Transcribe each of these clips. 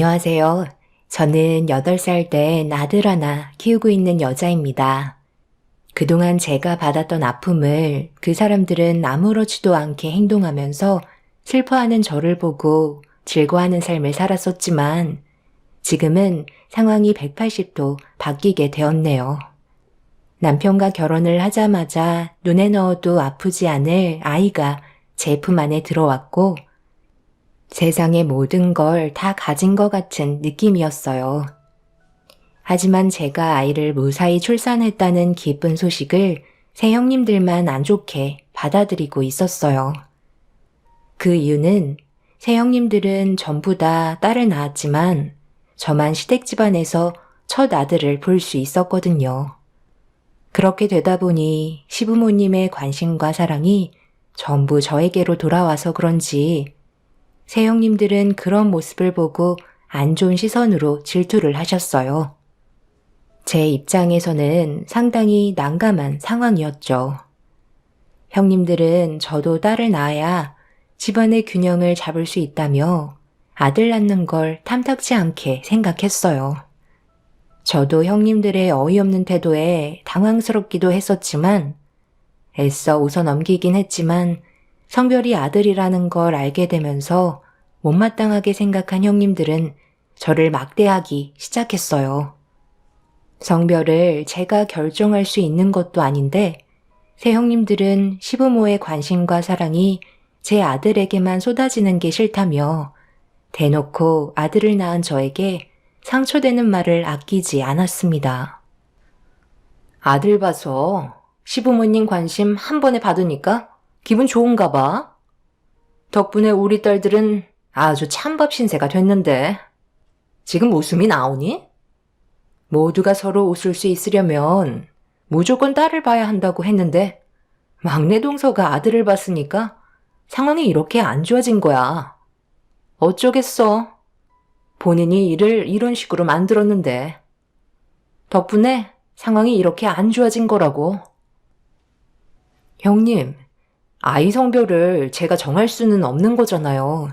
안녕하세요. 저는 8살 된 아들 하나 키우고 있는 여자입니다. 그동안 제가 받았던 아픔을 그 사람들은 아무렇지도 않게 행동하면서 슬퍼하는 저를 보고 즐거워하는 삶을 살았었지만 지금은 상황이 180도 바뀌게 되었네요. 남편과 결혼을 하자마자 눈에 넣어도 아프지 않을 아이가 제 품 안에 들어왔고 세상의 모든 걸 다 가진 것 같은 느낌이었어요. 하지만 제가 아이를 무사히 출산했다는 기쁜 소식을 새형님들만 안 좋게 받아들이고 있었어요. 그 이유는 새형님들은 전부 다 딸을 낳았지만 저만 시댁 집안에서 첫 아들을 볼 수 있었거든요. 그렇게 되다 보니 시부모님의 관심과 사랑이 전부 저에게로 돌아와서 그런지 새형님들은 그런 모습을 보고 안 좋은 시선으로 질투를 하셨어요. 제 입장에서는 상당히 난감한 상황이었죠. 형님들은 저도 딸을 낳아야 집안의 균형을 잡을 수 있다며 아들 낳는 걸 탐탁지 않게 생각했어요. 저도 형님들의 어이없는 태도에 당황스럽기도 했었지만 애써 웃어 넘기긴 했지만 성별이 아들이라는 걸 알게 되면서 못마땅하게 생각한 형님들은 저를 막대하기 시작했어요. 성별을 제가 결정할 수 있는 것도 아닌데 새 형님들은 시부모의 관심과 사랑이 제 아들에게만 쏟아지는 게 싫다며 대놓고 아들을 낳은 저에게 상처되는 말을 아끼지 않았습니다. 아들 봐서 시부모님 관심 한 번에 받으니까 기분 좋은가 봐. 덕분에 우리 딸들은 아주 찬밥 신세가 됐는데 지금 웃음이 나오니? 모두가 서로 웃을 수 있으려면 무조건 딸을 봐야 한다고 했는데 막내 동서가 아들을 봤으니까 상황이 이렇게 안 좋아진 거야. 어쩌겠어. 본인이 일을 이런 식으로 만들었는데 덕분에 상황이 이렇게 안 좋아진 거라고. 형님, 아이 성별을 제가 정할 수는 없는 거잖아요.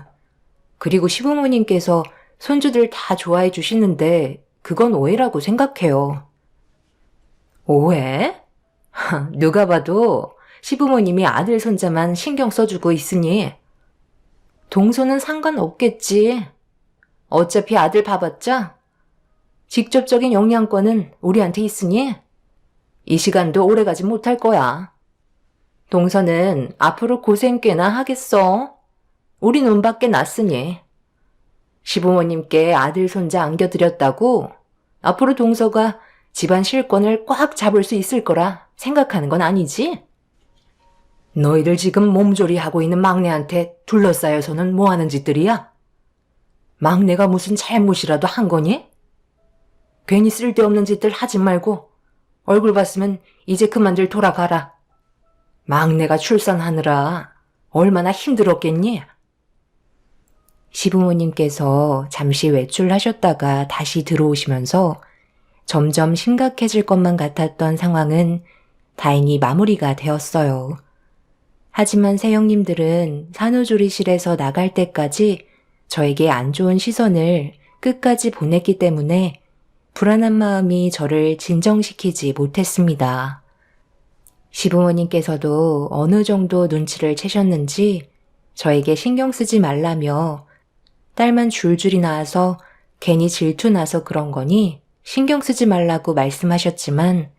그리고 시부모님께서 손주들 다 좋아해 주시는데 그건 오해라고 생각해요. 오해? 누가 봐도 시부모님이 아들 손자만 신경 써주고 있으니 동서는 상관없겠지. 어차피 아들 봐봤자 직접적인 영향권은 우리한테 있으니 이 시간도 오래가지 못할 거야. 동서는 앞으로 고생 꽤나 하겠어. 우리 눈밖에 났으니. 시부모님께 아들 손자 안겨드렸다고 앞으로 동서가 집안 실권을 꽉 잡을 수 있을 거라 생각하는 건 아니지? 너희들 지금 몸조리하고 있는 막내한테 둘러싸여서는 뭐하는 짓들이야? 막내가 무슨 잘못이라도 한 거니? 괜히 쓸데없는 짓들 하지 말고 얼굴 봤으면 이제 그만들 돌아가라. 막내가 출산하느라 얼마나 힘들었겠니? 시부모님께서 잠시 외출하셨다가 다시 들어오시면서 점점 심각해질 것만 같았던 상황은 다행히 마무리가 되었어요. 하지만 새형님들은 산후조리실에서 나갈 때까지 저에게 안 좋은 시선을 끝까지 보냈기 때문에 불안한 마음이 저를 진정시키지 못했습니다. 시부모님께서도 어느 정도 눈치를 채셨는지 저에게 신경 쓰지 말라며 딸만 줄줄이 낳아서 괜히 질투나서 그런 거니 신경 쓰지 말라고 말씀하셨지만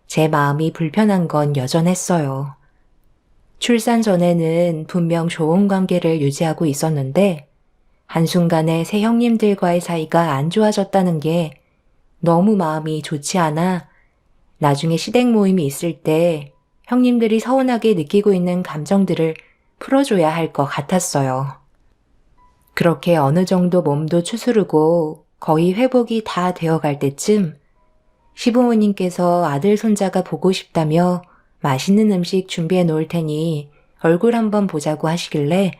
제 마음이 불편한 건 여전했어요. 출산 전에는 분명 좋은 관계를 유지하고 있었는데 한순간에 새 형님들과의 사이가 안 좋아졌다는 게 너무 마음이 좋지 않아 나중에 시댁 모임이 있을 때 형님들이 서운하게 느끼고 있는 감정들을 풀어줘야 할 것 같았어요. 그렇게 어느 정도 몸도 추스르고 거의 회복이 다 되어갈 때쯤 시부모님께서 아들 손자가 보고 싶다며 맛있는 음식 준비해 놓을 테니 얼굴 한번 보자고 하시길래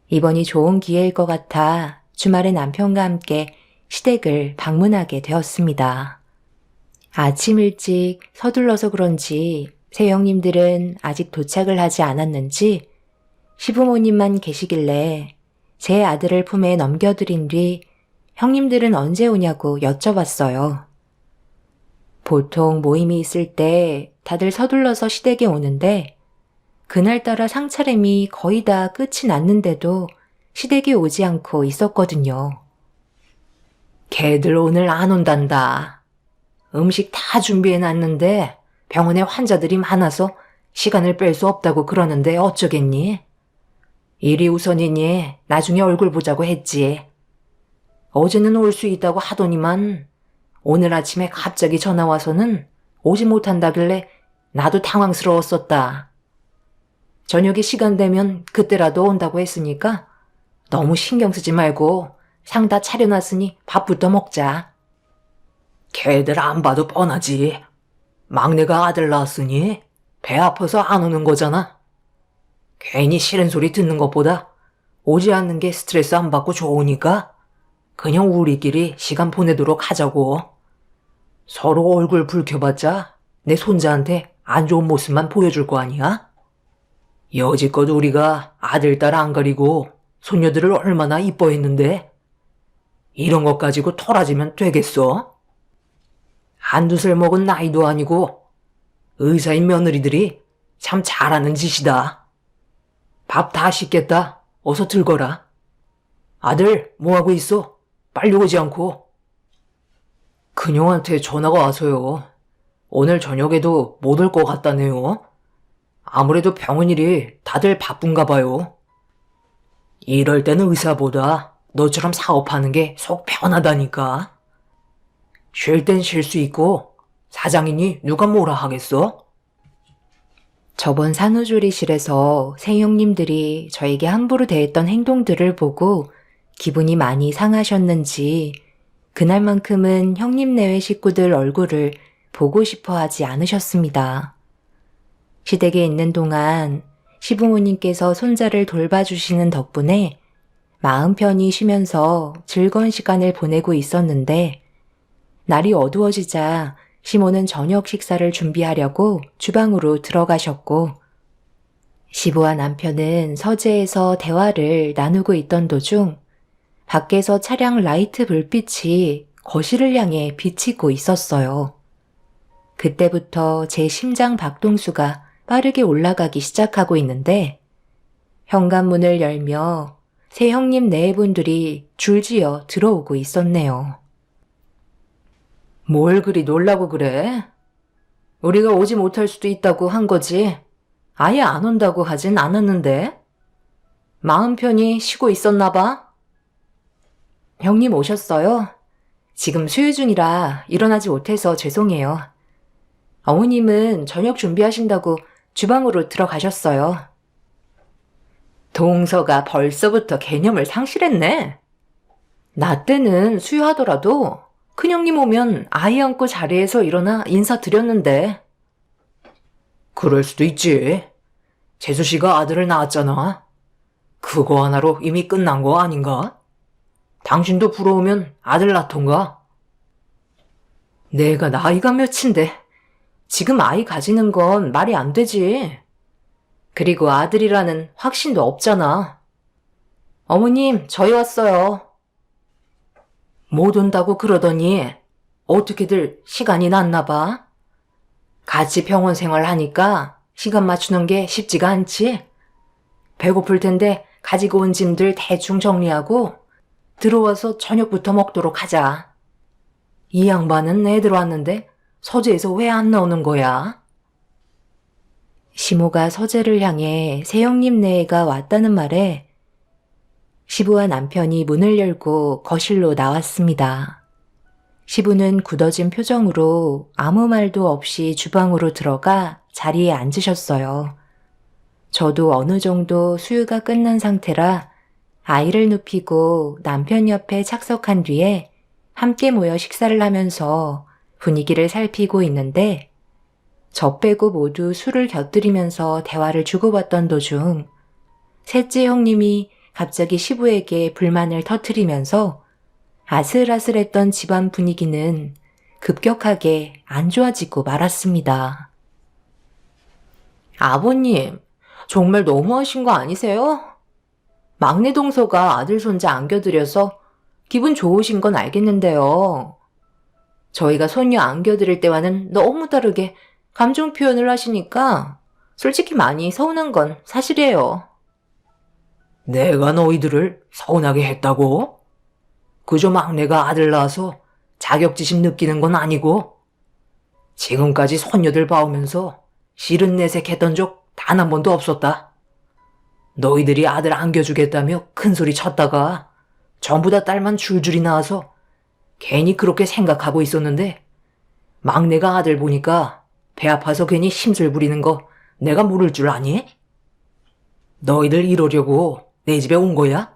이번이 좋은 기회일 것 같아 주말에 남편과 함께 시댁을 방문하게 되었습니다. 아침 일찍 서둘러서 그런지 새형님들은 아직 도착을 하지 않았는지 시부모님만 계시길래 제 아들을 품에 넘겨드린 뒤 형님들은 언제 오냐고 여쭤봤어요. 보통 모임이 있을 때 다들 서둘러서 시댁에 오는데 그날따라 상차림이 거의 다 끝이 났는데도 시댁에 오지 않고 있었거든요. 걔들 오늘 안 온단다. 음식 다 준비해놨는데 병원에 환자들이 많아서 시간을 뺄 수 없다고 그러는데 어쩌겠니? 일이 우선이니 나중에 얼굴 보자고 했지. 어제는 올 수 있다고 하더니만 오늘 아침에 갑자기 전화 와서는 오지 못한다길래 나도 당황스러웠었다. 저녁에 시간 되면 그때라도 온다고 했으니까 너무 신경 쓰지 말고 상 다 차려놨으니 밥부터 먹자. 걔들 안 봐도 뻔하지. 막내가 아들 낳았으니 배 아파서 안 오는 거잖아. 괜히 싫은 소리 듣는 것보다 오지 않는 게 스트레스 안 받고 좋으니까 그냥 우리끼리 시간 보내도록 하자고. 서로 얼굴 붉혀봤자 내 손자한테 안 좋은 모습만 보여줄 거 아니야? 여지껏 우리가 아들, 딸 안 가리고 손녀들을 얼마나 이뻐했는데 이런 것 가지고 토라지면 되겠어? 한두 살 먹은 나이도 아니고 의사인 며느리들이 참 잘하는 짓이다. 밥 다 식겠다. 어서 들거라. 아들, 뭐하고 있어? 빨리 오지 않고. 그녀한테 전화가 와서요. 오늘 저녁에도 못 올 것 같다네요. 아무래도 병원 일이 다들 바쁜가 봐요. 이럴 때는 의사보다 너처럼 사업하는 게 속 편하다니까. 쉴 땐 쉴 수 있고 사장이니 누가 뭐라 하겠어? 저번 산후조리실에서 새 형님들이 저에게 함부로 대했던 행동들을 보고 기분이 많이 상하셨는지 그날만큼은 형님 내외 식구들 얼굴을 보고 싶어 하지 않으셨습니다. 시댁에 있는 동안 시부모님께서 손자를 돌봐주시는 덕분에 마음 편히 쉬면서 즐거운 시간을 보내고 있었는데 날이 어두워지자 시모는 저녁 식사를 준비하려고 주방으로 들어가셨고 시부와 남편은 서재에서 대화를 나누고 있던 도중 밖에서 차량 라이트 불빛이 거실을 향해 비치고 있었어요. 그때부터 제 심장 박동수가 빠르게 올라가기 시작하고 있는데 현관문을 열며 새 형님 네 분들이 줄지어 들어오고 있었네요. 뭘 그리 놀라고 그래? 우리가 오지 못할 수도 있다고 한 거지. 아예 안 온다고 하진 않았는데. 마음 편히 쉬고 있었나 봐. 형님 오셨어요? 지금 수유 중이라 일어나지 못해서 죄송해요. 어머님은 저녁 준비하신다고 주방으로 들어가셨어요. 동서가 벌써부터 개념을 상실했네. 나 때는 수유하더라도 큰형님 오면 아이 안고 자리에서 일어나 인사드렸는데. 그럴 수도 있지. 재수씨가 아들을 낳았잖아. 그거 하나로 이미 끝난 거 아닌가? 당신도 부러우면 아들 낳던가. 내가 나이가 몇인데 지금 아이 가지는 건 말이 안 되지. 그리고 아들이라는 확신도 없잖아. 어머님, 저희 왔어요. 못 온다고 그러더니 어떻게들 시간이 났나 봐. 같이 병원 생활하니까 시간 맞추는 게 쉽지가 않지. 배고플 텐데 가지고 온 짐들 대충 정리하고 들어와서 저녁부터 먹도록 하자. 이 양반은 애들 왔는데 서재에서 왜 안 나오는 거야? 시모가 서재를 향해 새형님 네가 왔다는 말에 시부와 남편이 문을 열고 거실로 나왔습니다. 시부는 굳어진 표정으로 아무 말도 없이 주방으로 들어가 자리에 앉으셨어요. 저도 어느 정도 수유가 끝난 상태라 아이를 눕히고 남편 옆에 착석한 뒤에 함께 모여 식사를 하면서 분위기를 살피고 있는데 저 빼고 모두 술을 곁들이면서 대화를 주고받던 도중 셋째 형님이 갑자기 시부에게 불만을 터뜨리면서 아슬아슬했던 집안 분위기는 급격하게 안 좋아지고 말았습니다. 아버님, 정말 너무하신 거 아니세요? 막내 동서가 아들 손자 안겨드려서 기분 좋으신 건 알겠는데요. 저희가 손녀 안겨드릴 때와는 너무 다르게 감정 표현을 하시니까 솔직히 많이 서운한 건 사실이에요. 내가 너희들을 서운하게 했다고? 그저 막내가 아들 낳아서 자격지심 느끼는 건 아니고 지금까지 손녀들 봐오면서 싫은 내색했던 적 단 한 번도 없었다. 너희들이 아들 안겨주겠다며 큰소리 쳤다가 전부 다 딸만 줄줄이 낳아서 괜히 그렇게 생각하고 있었는데 막내가 아들 보니까 배 아파서 괜히 심술 부리는 거 내가 모를 줄 아니? 너희들 이러려고 내 집에 온 거야?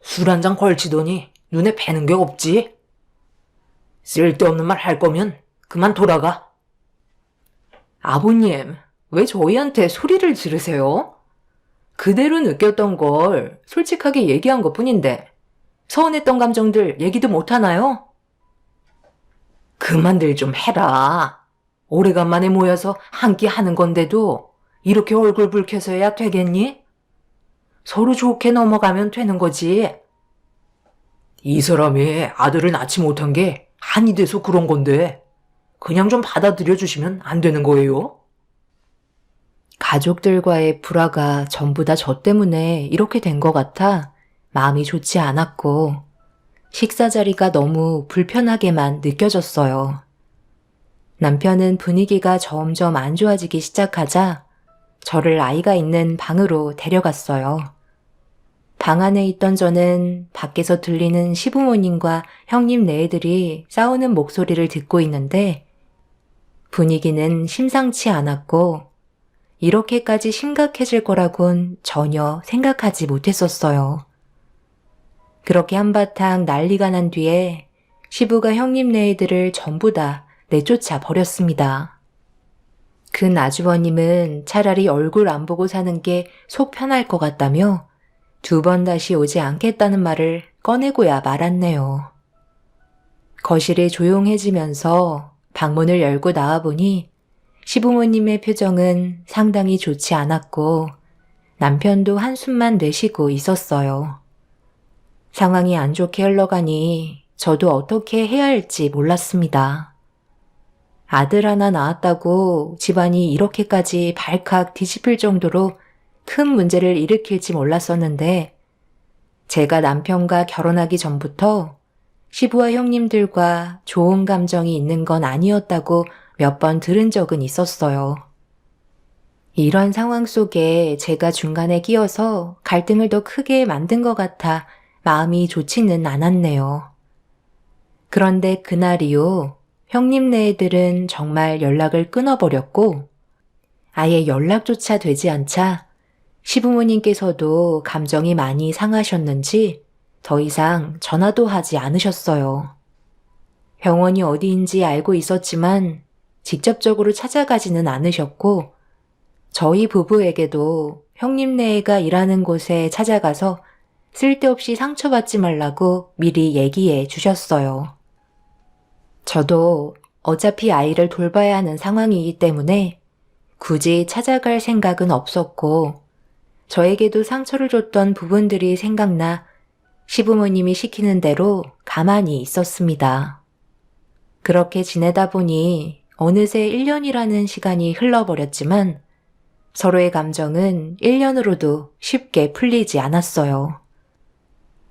술 한 잔 걸치더니 눈에 뵈는 게 없지? 쓸데없는 말 할 거면 그만 돌아가. 아버님, 왜 저희한테 소리를 지르세요? 그대로 느꼈던 걸 솔직하게 얘기한 것뿐인데 서운했던 감정들 얘기도 못하나요? 그만들 좀 해라. 오래간만에 모여서 한 끼 하는 건데도 이렇게 얼굴 붉혀서 해야 되겠니? 서로 좋게 넘어가면 되는 거지. 이 사람이 아들을 낳지 못한 게 한이 돼서 그런 건데 그냥 좀 받아들여 주시면 안 되는 거예요? 가족들과의 불화가 전부 다 저 때문에 이렇게 된 것 같아 마음이 좋지 않았고 식사 자리가 너무 불편하게만 느껴졌어요. 남편은 분위기가 점점 안 좋아지기 시작하자 저를 아이가 있는 방으로 데려갔어요. 방 안에 있던 저는 밖에서 들리는 시부모님과 형님 네들이 싸우는 목소리를 듣고 있는데 분위기는 심상치 않았고 이렇게까지 심각해질 거라곤 전혀 생각하지 못했었어요. 그렇게 한바탕 난리가 난 뒤에 시부가 형님 네들을 전부 다 내쫓아 버렸습니다. 큰 아주버님은 차라리 얼굴 안 보고 사는 게 속 편할 것 같다며 2번 다시 오지 않겠다는 말을 꺼내고야 말았네요. 거실이 조용해지면서 방문을 열고 나와보니 시부모님의 표정은 상당히 좋지 않았고 남편도 한숨만 내쉬고 있었어요. 상황이 안 좋게 흘러가니 저도 어떻게 해야 할지 몰랐습니다. 아들 하나 낳았다고 집안이 이렇게까지 발칵 뒤집힐 정도로 큰 문제를 일으킬지 몰랐었는데 제가 남편과 결혼하기 전부터 시부와 형님들과 좋은 감정이 있는 건 아니었다고 몇 번 들은 적은 있었어요. 이런 상황 속에 제가 중간에 끼어서 갈등을 더 크게 만든 것 같아 마음이 좋지는 않았네요. 그런데 그날 이후 형님네들은 정말 연락을 끊어버렸고 아예 연락조차 되지 않자 시부모님께서도 감정이 많이 상하셨는지 더 이상 전화도 하지 않으셨어요. 병원이 어디인지 알고 있었지만 직접적으로 찾아가지는 않으셨고 저희 부부에게도 형님네가 일하는 곳에 찾아가서 쓸데없이 상처받지 말라고 미리 얘기해 주셨어요. 저도 어차피 아이를 돌봐야 하는 상황이기 때문에 굳이 찾아갈 생각은 없었고 저에게도 상처를 줬던 부분들이 생각나 시부모님이 시키는 대로 가만히 있었습니다. 그렇게 지내다 보니 어느새 1년이라는 시간이 흘러버렸지만 서로의 감정은 1년으로도 쉽게 풀리지 않았어요.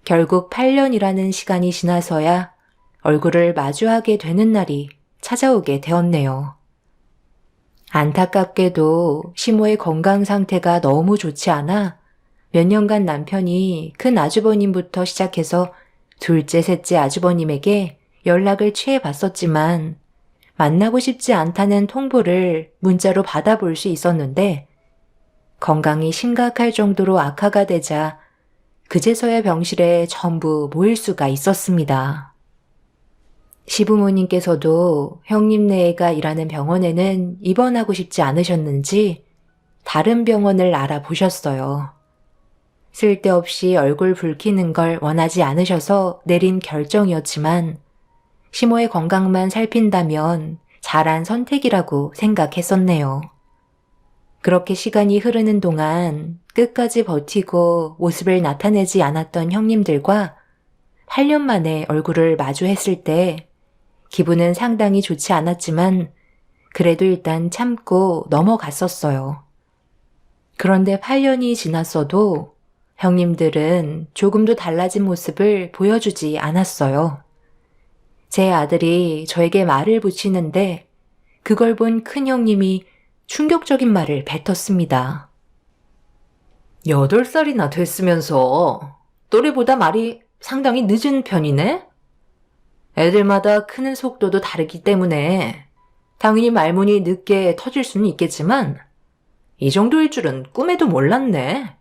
결국 8년이라는 시간이 지나서야 얼굴을 마주하게 되는 날이 찾아오게 되었네요. 안타깝게도 시모의 건강 상태가 너무 좋지 않아 몇 년간 남편이 큰 아주버님부터 시작해서 둘째, 셋째 아주버님에게 연락을 취해봤었지만 만나고 싶지 않다는 통보를 문자로 받아볼 수 있었는데 건강이 심각할 정도로 악화가 되자 그제서야 병실에 전부 모일 수가 있었습니다. 시부모님께서도 형님네가 일하는 병원에는 입원하고 싶지 않으셨는지 다른 병원을 알아보셨어요. 쓸데없이 얼굴 붉히는 걸 원하지 않으셔서 내린 결정이었지만 시모의 건강만 살핀다면 잘한 선택이라고 생각했었네요. 그렇게 시간이 흐르는 동안 끝까지 버티고 모습을 나타내지 않았던 형님들과 8년 만에 얼굴을 마주했을 때 기분은 상당히 좋지 않았지만 그래도 일단 참고 넘어갔었어요. 그런데 8년이 지났어도 형님들은 조금도 달라진 모습을 보여주지 않았어요. 제 아들이 저에게 말을 붙이는데 그걸 본 큰형님이 충격적인 말을 뱉었습니다. 8살이나 됐으면서 또래보다 말이 상당히 늦은 편이네? 애들마다 크는 속도도 다르기 때문에 당연히 말문이 늦게 터질 수는 있겠지만 이 정도일 줄은 꿈에도 몰랐네.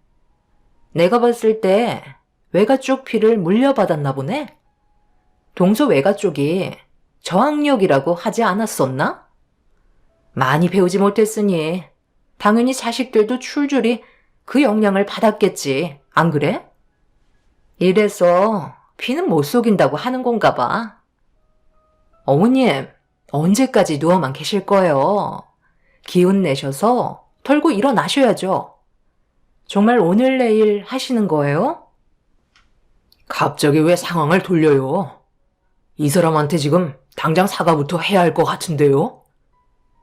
내가 봤을 때 외가 쪽 피를 물려받았나 보네. 동서 외가 쪽이 저항력이라고 하지 않았었나? 많이 배우지 못했으니 당연히 자식들도 출줄이 그 영향을 받았겠지. 안 그래? 이래서 피는 못 속인다고 하는 건가 봐. 어머님, 언제까지 누워만 계실 거예요? 기운 내셔서 털고 일어나셔야죠. 정말 오늘 내일 하시는 거예요? 갑자기 왜 상황을 돌려요? 이 사람한테 지금 당장 사과부터 해야 할 것 같은데요?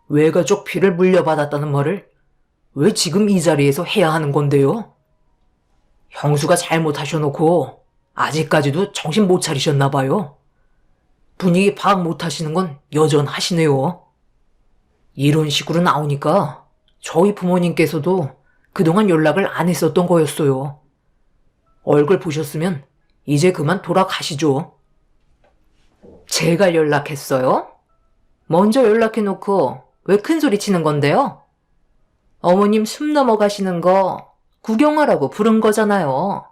외가족 피를 물려받았다는 말을 왜 지금 이 자리에서 해야 하는 건데요? 형수가 잘못하셔놓고 아직까지도 정신 못 차리셨나 봐요. 분위기 파악 못하시는 건 여전하시네요. 이런 식으로 나오니까 저희 부모님께서도 그동안 연락을 안 했었던 거였어요. 얼굴 보셨으면 이제 그만 돌아가시죠. 제가 연락했어요? 먼저 연락해놓고 왜 큰소리 치는 건데요? 어머님 숨 넘어가시는 거 구경하라고 부른 거잖아요.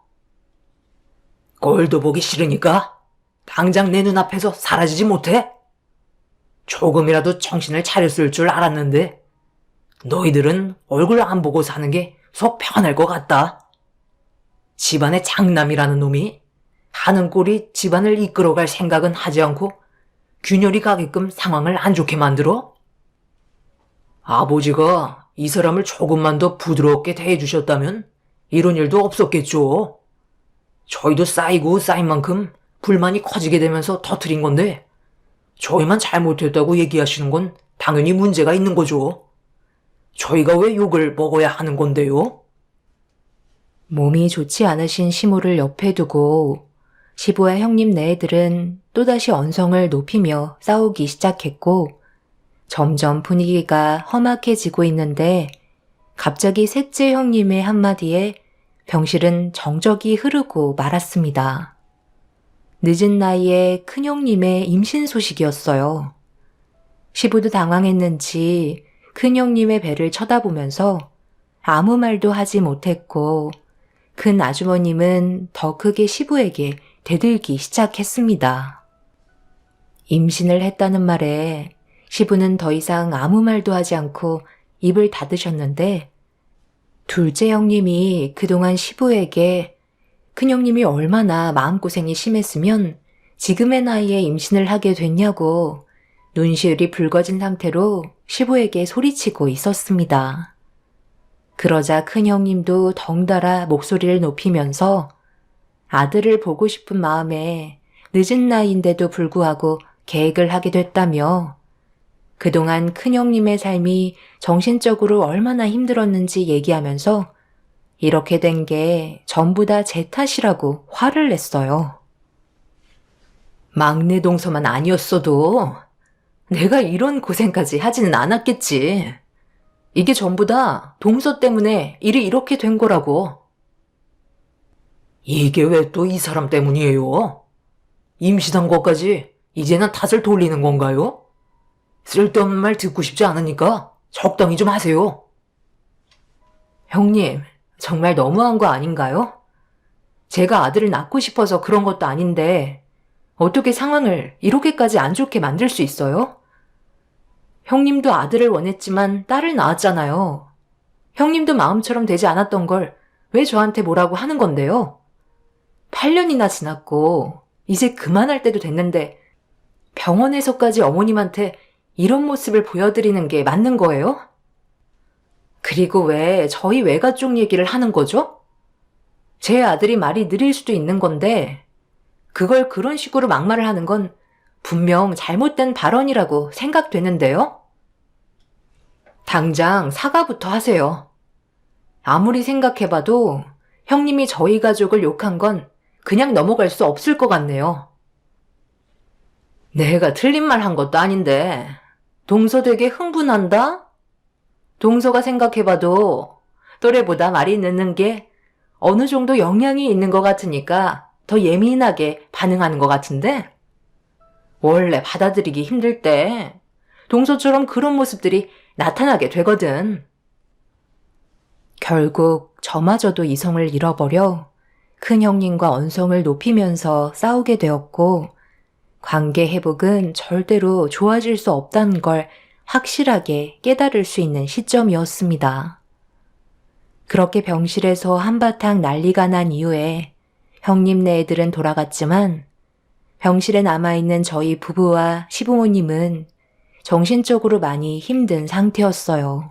꼴도 보기 싫으니까 당장 내 눈앞에서 사라지지 못해? 조금이라도 정신을 차렸을 줄 알았는데 너희들은 얼굴 안 보고 사는 게 속 편할 것 같다. 집안의 장남이라는 놈이 하는 꼴이 집안을 이끌어갈 생각은 하지 않고 균열이 가게끔 상황을 안 좋게 만들어? 아버지가 이 사람을 조금만 더 부드럽게 대해주셨다면 이런 일도 없었겠죠. 저희도 쌓이고 쌓인 만큼 불만이 커지게 되면서 터뜨린 건데 저희만 잘못했다고 얘기하시는 건 당연히 문제가 있는 거죠. 저희가 왜 욕을 먹어야 하는 건데요? 몸이 좋지 않으신 시모를 옆에 두고 시부와 형님 네들은 또다시 언성을 높이며 싸우기 시작했고 점점 분위기가 험악해지고 있는데 갑자기 셋째 형님의 한마디에 병실은 정적이 흐르고 말았습니다. 늦은 나이에 큰형님의 임신 소식이었어요. 시부도 당황했는지 큰형님의 배를 쳐다보면서 아무 말도 하지 못했고 큰 아주머님은 더 크게 시부에게 대들기 시작했습니다. 임신을 했다는 말에 시부는 더 이상 아무 말도 하지 않고 입을 닫으셨는데 둘째 형님이 그동안 시부에게 큰형님이 얼마나 마음고생이 심했으면 지금의 나이에 임신을 하게 됐냐고 눈시울이 붉어진 상태로 시부에게 소리치고 있었습니다. 그러자 큰형님도 덩달아 목소리를 높이면서 아들을 보고 싶은 마음에 늦은 나이인데도 불구하고 계획을 하게 됐다며 그동안 큰형님의 삶이 정신적으로 얼마나 힘들었는지 얘기하면서 이렇게 된 게 전부 다 제 탓이라고 화를 냈어요. 막내 동서만 아니었어도 내가 이런 고생까지 하지는 않았겠지. 이게 전부 다 동서 때문에 일이 이렇게 된 거라고. 이게 왜 또 이 사람 때문이에요? 임신한 것까지 이제는 탓을 돌리는 건가요? 쓸데없는 말 듣고 싶지 않으니까 적당히 좀 하세요. 형님, 정말 너무한 거 아닌가요? 제가 아들을 낳고 싶어서 그런 것도 아닌데 어떻게 상황을 이렇게까지 안 좋게 만들 수 있어요? 형님도 아들을 원했지만 딸을 낳았잖아요. 형님도 마음처럼 되지 않았던 걸 왜 저한테 뭐라고 하는 건데요? 8년이나 지났고 이제 그만할 때도 됐는데 병원에서까지 어머님한테 이런 모습을 보여드리는 게 맞는 거예요? 그리고 왜 저희 외가 쪽 얘기를 하는 거죠? 제 아들이 말이 느릴 수도 있는 건데 그걸 그런 식으로 막말을 하는 건 분명 잘못된 발언이라고 생각되는데요? 당장 사과부터 하세요. 아무리 생각해봐도 형님이 저희 가족을 욕한 건 그냥 넘어갈 수 없을 것 같네요. 내가 틀린 말 한 것도 아닌데 동서 되게 흥분한다? 동서가 생각해봐도 또래보다 말이 늦는 게 어느 정도 영향이 있는 것 같으니까 더 예민하게 반응하는 것 같은데? 원래 받아들이기 힘들 때 동서처럼 그런 모습들이 나타나게 되거든. 결국 저마저도 이성을 잃어버려 큰 형님과 언성을 높이면서 싸우게 되었고, 관계 회복은 절대로 좋아질 수 없다는 걸 확실하게 깨달을 수 있는 시점이었습니다. 그렇게 병실에서 한바탕 난리가 난 이후에 형님네 애들은 돌아갔지만 병실에 남아있는 저희 부부와 시부모님은 정신적으로 많이 힘든 상태였어요.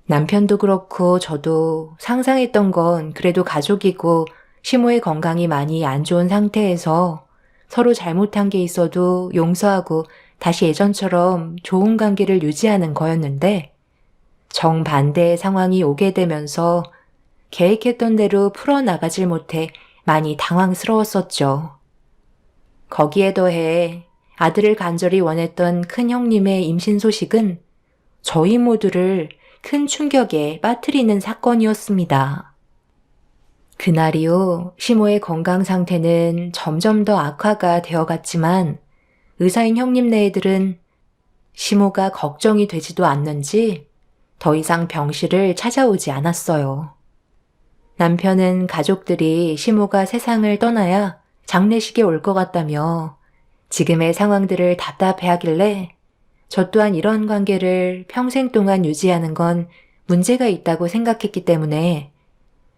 남편도 그렇고 저도 상상했던 건 그래도 가족이고 시모의 건강이 많이 안 좋은 상태에서 서로 잘못한 게 있어도 용서하고 다시 예전처럼 좋은 관계를 유지하는 거였는데, 정반대의 상황이 오게 되면서 계획했던 대로 풀어나가질 못해 많이 당황스러웠었죠. 거기에 더해 아들을 간절히 원했던 큰 형님의 임신 소식은 저희 모두를 큰 충격에 빠뜨리는 사건이었습니다. 그날 이후 시모의 건강 상태는 점점 더 악화가 되어갔지만 의사인 형님네들은 시모가 걱정이 되지도 않는지 더 이상 병실을 찾아오지 않았어요. 남편은 가족들이 시모가 세상을 떠나야 장례식에 올 것 같다며 지금의 상황들을 답답해하길래 저 또한 이런 관계를 평생 동안 유지하는 건 문제가 있다고 생각했기 때문에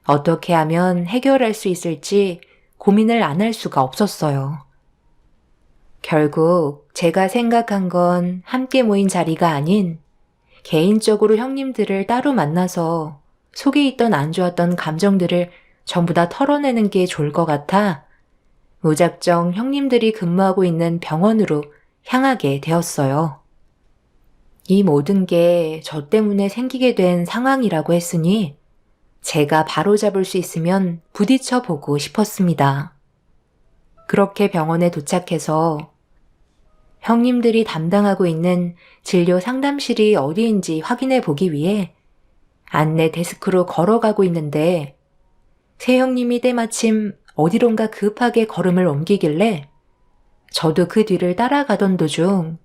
어떻게 하면 해결할 수 있을지 고민을 안 할 수가 없었어요. 결국 제가 생각한 건 함께 모인 자리가 아닌 개인적으로 형님들을 따로 만나서 속에 있던 안 좋았던 감정들을 전부 다 털어내는 게 좋을 것 같아 무작정 형님들이 근무하고 있는 병원으로 향하게 되었어요. 이 모든 게 저 때문에 생기게 된 상황이라고 했으니 제가 바로잡을 수 있으면 부딪혀 보고 싶었습니다. 그렇게 병원에 도착해서 형님들이 담당하고 있는 진료 상담실이 어디인지 확인해 보기 위해 안내 데스크로 걸어가고 있는데 새 형님이 때마침 어디론가 급하게 걸음을 옮기길래 저도 그 뒤를 따라가던 도중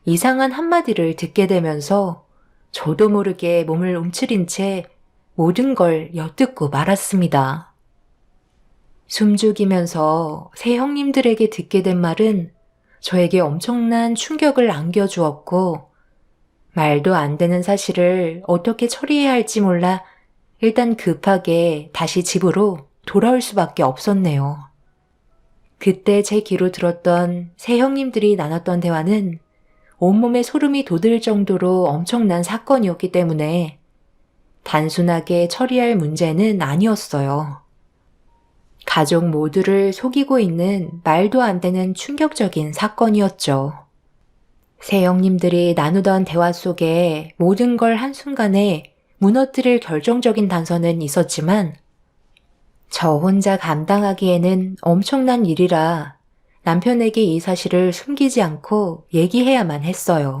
이상한 한마디를 듣게 되면서 저도 모르게 몸을 움츠린 채 모든 걸 엿듣고 말았습니다. 숨죽이면서 새 형님들에게 듣게 된 말은 저에게 엄청난 충격을 안겨주었고 말도 안 되는 사실을 어떻게 처리해야 할지 몰라 일단 급하게 다시 집으로 돌아올 수밖에 없었네요. 그때 제 귀로 들었던 새 형님들이 나눴던 대화는 온몸에 소름이 돋을 정도로 엄청난 사건이었기 때문에 단순하게 처리할 문제는 아니었어요. 가족 모두를 속이고 있는 말도 안 되는 충격적인 사건이었죠. 새 형님들이 나누던 대화 속에 모든 걸 한순간에 무너뜨릴 결정적인 단서는 있었지만 저 혼자 감당하기에는 엄청난 일이라 남편에게 이 사실을 숨기지 않고 얘기해야만 했어요.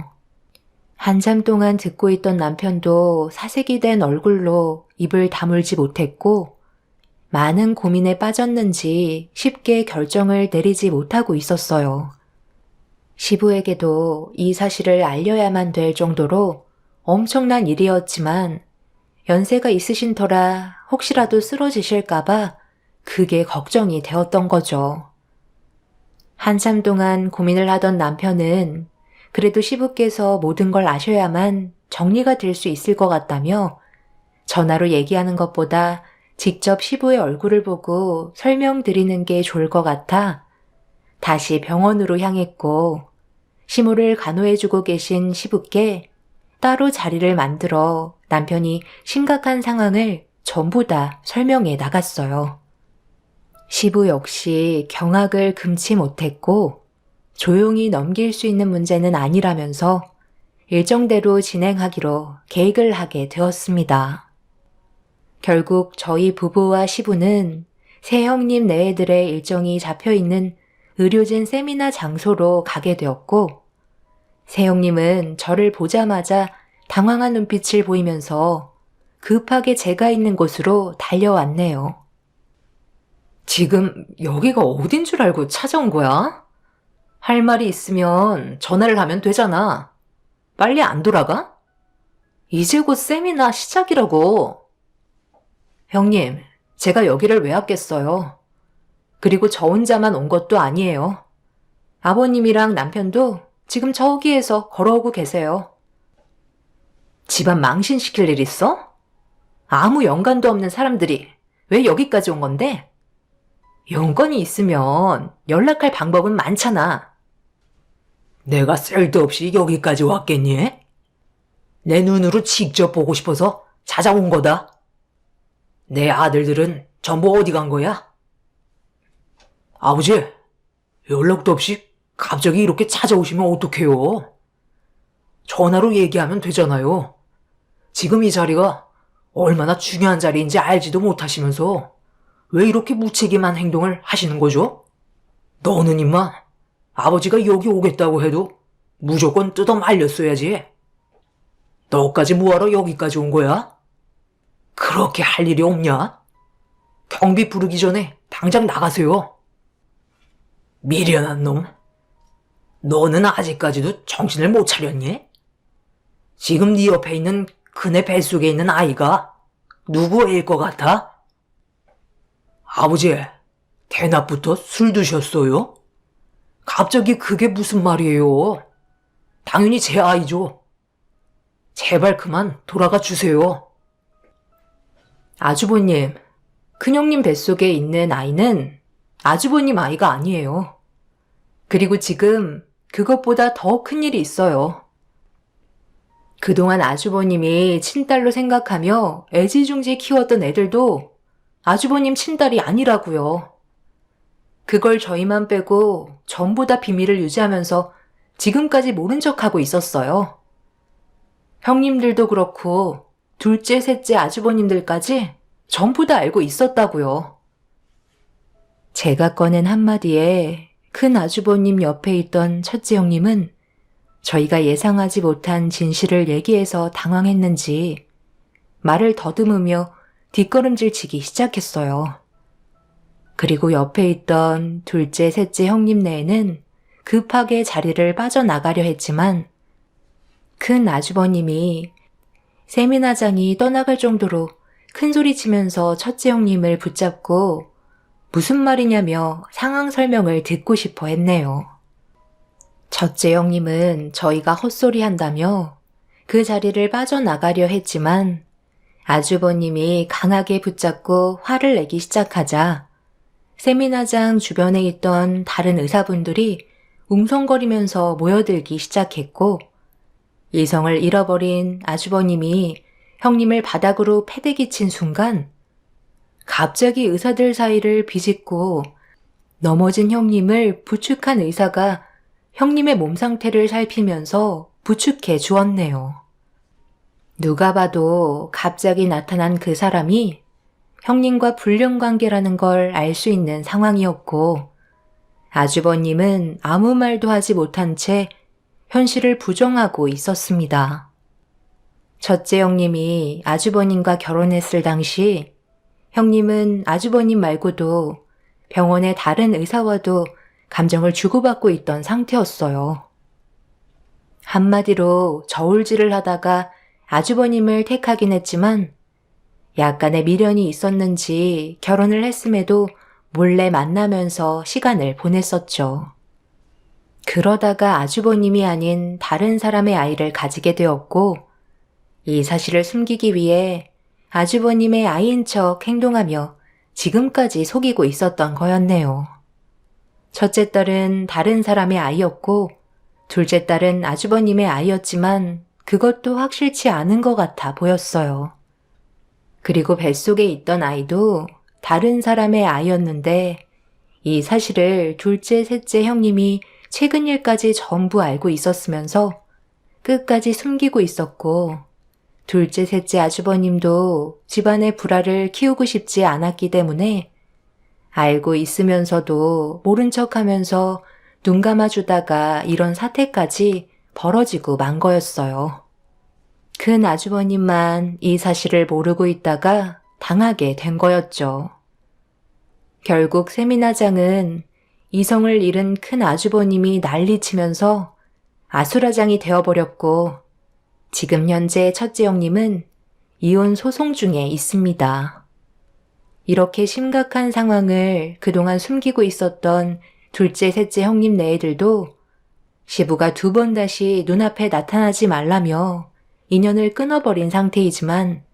한참 동안 듣고 있던 남편도 사색이 된 얼굴로 입을 다물지 못했고 많은 고민에 빠졌는지 쉽게 결정을 내리지 못하고 있었어요. 시부에게도 이 사실을 알려야만 될 정도로 엄청난 일이었지만 연세가 있으신 터라 혹시라도 쓰러지실까봐 그게 걱정이 되었던 거죠. 한참 동안 고민을 하던 남편은 그래도 시부께서 모든 걸 아셔야만 정리가 될 수 있을 것 같다며 전화로 얘기하는 것보다 직접 시부의 얼굴을 보고 설명드리는 게 좋을 것 같아 다시 병원으로 향했고 시모를 간호해주고 계신 시부께 따로 자리를 만들어 남편이 심각한 상황을 전부 다 설명해 나갔어요. 시부 역시 경악을 금치 못했고 조용히 넘길 수 있는 문제는 아니라면서 일정대로 진행하기로 계획을 하게 되었습니다. 결국 저희 부부와 시부는 새 형님 네애들의 일정이 잡혀있는 의료진 세미나 장소로 가게 되었고 새 형님은 저를 보자마자 당황한 눈빛을 보이면서 급하게 제가 있는 곳으로 달려왔네요. 지금 여기가 어딘 줄 알고 찾아온 거야? 할 말이 있으면 전화를 하면 되잖아. 빨리 안 돌아가? 이제 곧 세미나 시작이라고. 형님, 제가 여기를 왜 왔겠어요? 그리고 저 혼자만 온 것도 아니에요. 아버님이랑 남편도 지금 저기에서 걸어오고 계세요. 집안 망신시킬 일 있어? 아무 연관도 없는 사람들이 왜 여기까지 온 건데? 연건이 있으면 연락할 방법은 많잖아. 내가 쓸데없이 여기까지 왔겠니? 내 눈으로 직접 보고 싶어서 찾아온 거다. 내 아들들은 전부 어디 간 거야? 아버지, 연락도 없이 갑자기 이렇게 찾아오시면 어떡해요? 전화로 얘기하면 되잖아요. 지금 이 자리가 얼마나 중요한 자리인지 알지도 못하시면서 왜 이렇게 무책임한 행동을 하시는 거죠? 너는 임마 아버지가 여기 오겠다고 해도 무조건 뜯어 말렸어야지. 너까지 뭐하러 여기까지 온 거야? 그렇게 할 일이 없냐? 경비 부르기 전에 당장 나가세요. 미련한 놈. 너는 아직까지도 정신을 못 차렸니? 지금 네 옆에 있는 그네 뱃속에 있는 아이가 누구 애일 것 같아? 아버지, 대낮부터 술 드셨어요? 갑자기 그게 무슨 말이에요? 당연히 제 아이죠. 제발 그만 돌아가 주세요. 아주버님, 큰형님 뱃속에 있는 아이는 아주버님 아이가 아니에요. 그리고 지금 그것보다 더 큰 일이 있어요. 그동안 아주버님이 친딸로 생각하며 애지중지 키웠던 애들도 아주버님 친딸이 아니라고요. 그걸 저희만 빼고 전부 다 비밀을 유지하면서 지금까지 모른 척하고 있었어요. 형님들도 그렇고 둘째, 셋째 아주버님들까지 전부 다 알고 있었다고요. 제가 꺼낸 한마디에 큰 아주버님 옆에 있던 첫째 형님은 저희가 예상하지 못한 진실을 얘기해서 당황했는지 말을 더듬으며 뒷걸음질 치기 시작했어요. 그리고 옆에 있던 둘째, 셋째 형님네에는 급하게 자리를 빠져나가려 했지만 큰 아주버님이 세미나장이 떠나갈 정도로 큰 소리 치면서 첫째 형님을 붙잡고 무슨 말이냐며 상황 설명을 듣고 싶어 했네요. 첫째 형님은 저희가 헛소리 한다며 그 자리를 빠져나가려 했지만 아주버님이 강하게 붙잡고 화를 내기 시작하자 세미나장 주변에 있던 다른 의사분들이 웅성거리면서 모여들기 시작했고 이성을 잃어버린 아주버님이 형님을 바닥으로 패대기 친 순간 갑자기 의사들 사이를 비집고 넘어진 형님을 부축한 의사가 형님의 몸 상태를 살피면서 부축해 주었네요. 누가 봐도 갑자기 나타난 그 사람이 형님과 불륜관계라는 걸 알 수 있는 상황이었고 아주버님은 아무 말도 하지 못한 채 현실을 부정하고 있었습니다. 첫째 형님이 아주버님과 결혼했을 당시 형님은 아주버님 말고도 병원의 다른 의사와도 감정을 주고받고 있던 상태였어요. 한마디로 저울질을 하다가 아주버님을 택하긴 했지만 약간의 미련이 있었는지 결혼을 했음에도 몰래 만나면서 시간을 보냈었죠. 그러다가 아주버님이 아닌 다른 사람의 아이를 가지게 되었고 이 사실을 숨기기 위해 아주버님의 아이인 척 행동하며 지금까지 속이고 있었던 거였네요. 첫째 딸은 다른 사람의 아이였고 둘째 딸은 아주버님의 아이였지만 그것도 확실치 않은 것 같아 보였어요. 그리고 뱃속에 있던 아이도 다른 사람의 아이였는데 이 사실을 둘째, 셋째 형님이 최근 일까지 전부 알고 있었으면서 끝까지 숨기고 있었고 둘째, 셋째 아주버님도 집안의 불화를 키우고 싶지 않았기 때문에 알고 있으면서도 모른 척하면서 눈 감아주다가 이런 사태까지 벌어지고 만 거였어요. 큰 아주버님만 이 사실을 모르고 있다가 당하게 된 거였죠. 결국 세미나장은 이성을 잃은 큰 아주버님이 난리치면서 아수라장이 되어버렸고 지금 현재 첫째 형님은 이혼 소송 중에 있습니다. 이렇게 심각한 상황을 그동안 숨기고 있었던 둘째, 셋째 형님 네애들도 시부가 2번 다시 눈앞에 나타나지 말라며 인연을 끊어버린 상태이지만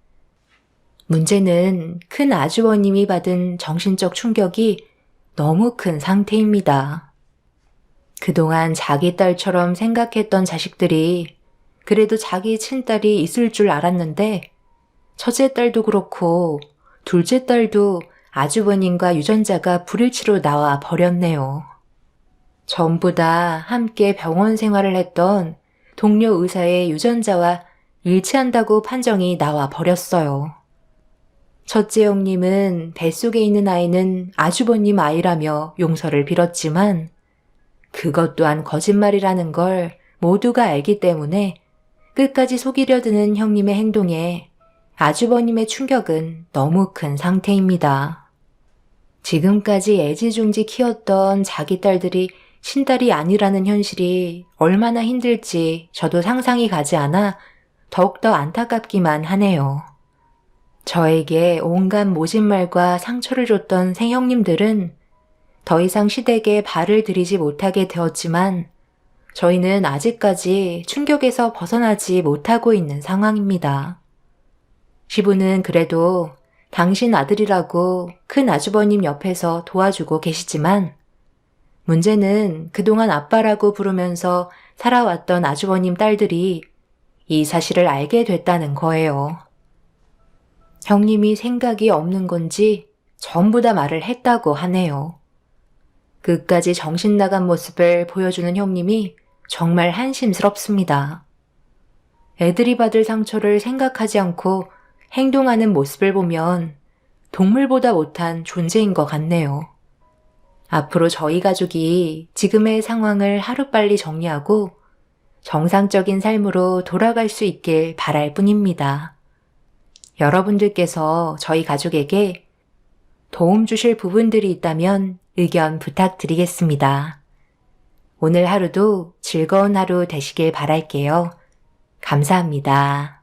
문제는 큰 아주버님이 받은 정신적 충격이 너무 큰 상태입니다. 그동안 자기 딸처럼 생각했던 자식들이 그래도 자기 친딸이 있을 줄 알았는데 첫째 딸도 그렇고 둘째 딸도 아주버님과 유전자가 불일치로 나와 버렸네요. 전부 다 함께 병원 생활을 했던 동료 의사의 유전자와 일치한다고 판정이 나와 버렸어요. 첫째 형님은 뱃속에 있는 아이는 아주버님 아이라며 용서를 빌었지만 그것 또한 거짓말이라는 걸 모두가 알기 때문에 끝까지 속이려 드는 형님의 행동에 아주버님의 충격은 너무 큰 상태입니다. 지금까지 애지중지 키웠던 자기 딸들이 친딸이 아니라는 현실이 얼마나 힘들지 저도 상상이 가지 않아 더욱더 안타깝기만 하네요. 저에게 온갖 모진말과 상처를 줬던 생형님들은 더 이상 시댁에 발을 들이지 못하게 되었지만 저희는 아직까지 충격에서 벗어나지 못하고 있는 상황입니다. 시부는 그래도 당신 아들이라고 큰 아주버님 옆에서 도와주고 계시지만 문제는 그동안 아빠라고 부르면서 살아왔던 아주버님 딸들이 이 사실을 알게 됐다는 거예요. 형님이 생각이 없는 건지 전부 다 말을 했다고 하네요. 끝까지 정신 나간 모습을 보여주는 형님이 정말 한심스럽습니다. 애들이 받을 상처를 생각하지 않고 행동하는 모습을 보면 동물보다 못한 존재인 것 같네요. 앞으로 저희 가족이 지금의 상황을 하루빨리 정리하고 정상적인 삶으로 돌아갈 수 있길 바랄 뿐입니다. 여러분들께서 저희 가족에게 도움 주실 부분들이 있다면 의견 부탁드리겠습니다. 오늘 하루도 즐거운 하루 되시길 바랄게요. 감사합니다.